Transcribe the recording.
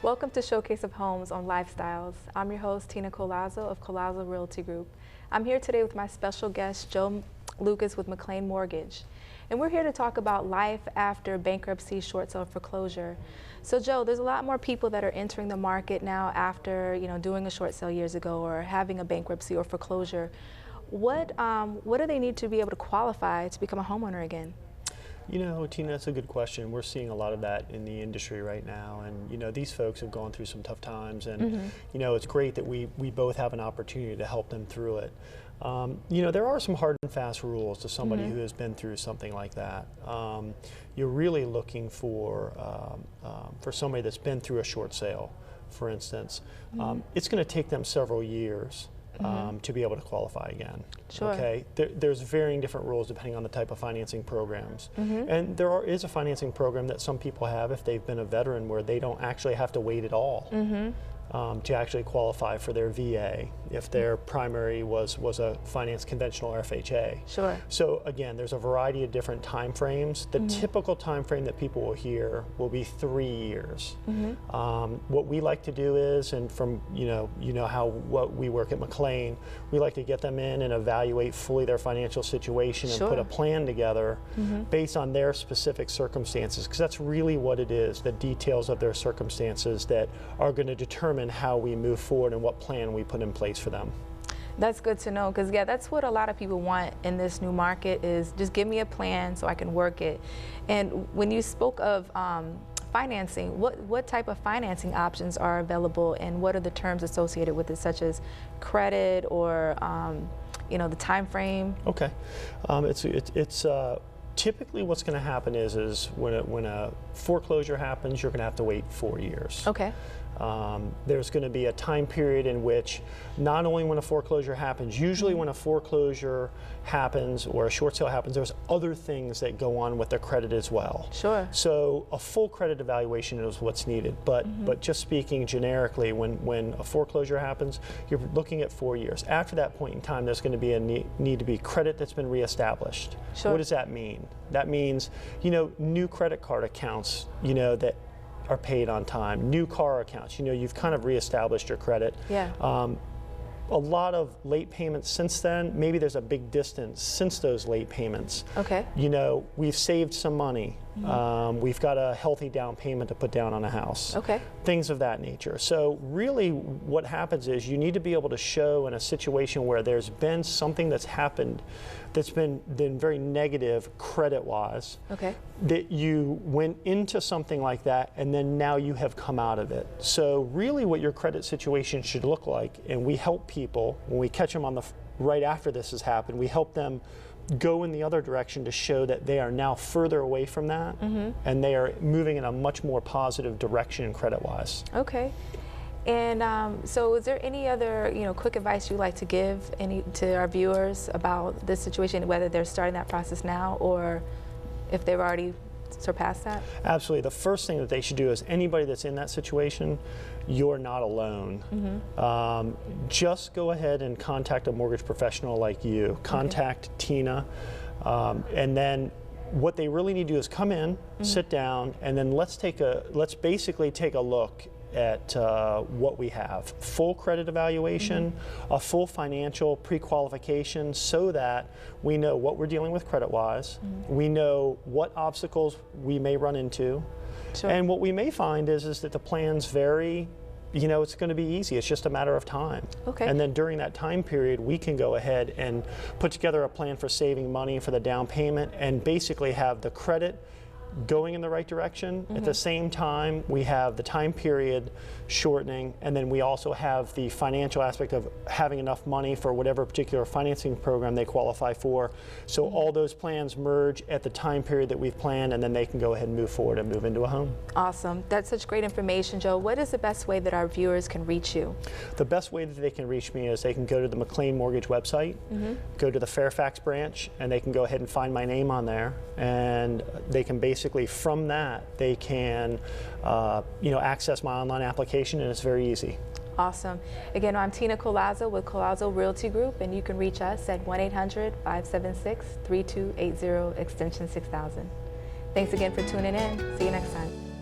Welcome to Showcase of Homes on Lifestyles. I'm your host, Tina Collazo of Collazo Realty Group. I'm here today with my special guest, Joe Lucas with McLean Mortgage. And we're here to talk about life after bankruptcy, short sale, foreclosure. So Joe, there's a lot more people that are entering the market now after, doing a short sale years ago or having a bankruptcy or foreclosure. What do they need to be able to qualify to become a homeowner again? Tina, that's a good question. We're seeing a lot of that in the industry right now, and these folks have gone through some tough times, and it's great that we both have an opportunity to help them through it. There are some hard and fast rules to somebody who has been through something like that. You're really looking for somebody that's been through a short sale, for instance. It's going to take them several years to be able to qualify again. Sure. Okay. There's varying different rules depending on the type of financing programs. And there is a financing program that some people have if they've been a veteran where they don't actually have to wait at all to actually qualify for their VA if their primary was a finance conventional or FHA. Sure. So again, there's a variety of different time frames. The typical time frame that people will hear will be 3 years. What we like to do is, and from what we work at McLean, we like to get them in and evaluate fully their financial situation and put a plan together based on their specific circumstances, because that's really what it is, the details of their circumstances that are going to determine how we move forward and what plan we put in place for them. That's good to know, because that's what a lot of people want in this new market is just give me a plan so I can work it. And when you spoke of financing, what type of financing options are available and what are the terms associated with it, such as credit or the time frame? Okay, it's typically what's going to happen is when a foreclosure happens, you're going to have to wait 4 years. Okay. There's going to be a time period in which not only when a foreclosure happens, usually when a foreclosure happens or a short sale happens, there's other things that go on with the credit as well. Sure. So a full credit evaluation is what's needed, but just speaking generically, when a foreclosure happens, you're looking at 4 years. After that point in time, there's going to be a need to be credit that's been reestablished. Sure. What does that mean? That means, new credit card accounts, that are paid on time, new car accounts, you've kind of reestablished your credit. Yeah. A lot of late payments since then, maybe there's a big distance since those late payments. Okay. We've saved some money. We've got a healthy down payment to put down on a house. Okay. Things of that nature. So really what happens is you need to be able to show in a situation where there's been something that's happened that's been very negative credit-wise, okay, that you went into something like that and then now you have come out of it. So really what your credit situation should look like, and we help people when we catch them on right after this has happened, we help them go in the other direction to show that they are now further away from that and they are moving in a much more positive direction credit-wise. Okay. And so is there any other quick advice you'd like to give to our viewers about this situation, whether they're starting that process now or if they've already surpassed that? Absolutely. The first thing that they should do is anybody that's in that situation, you're not alone. Just go ahead and contact a mortgage professional like you. Contact Tina, and then what they really need to do is come in, sit down, and then let's basically take a look at what we have. Full credit evaluation, a full financial pre-qualification so that we know what we're dealing with credit-wise, we know what obstacles we may run into, and what we may find is that the plans vary. It's going to be easy. It's just a matter of time. Okay. And then during that time period, we can go ahead and put together a plan for saving money for the down payment and basically have the credit going in the right direction. At the same time, we have the time period shortening, and then we also have the financial aspect of having enough money for whatever particular financing program they qualify for. So all those plans merge at the time period that we've planned, and then they can go ahead and move forward and move into a home. Awesome. That's such great information, Joe. What is the best way that our viewers can reach you? The best way that they can reach me is they can go to the McLean Mortgage website, go to the Fairfax branch, and they can go ahead and find my name on there, and they can basically from that they can access my online application, and it's very easy. Awesome. Again, I'm Tina Collazo with Collazo Realty Group, and you can reach us at 1-800-576-3280 extension 6000. Thanks again for tuning in. See you next time.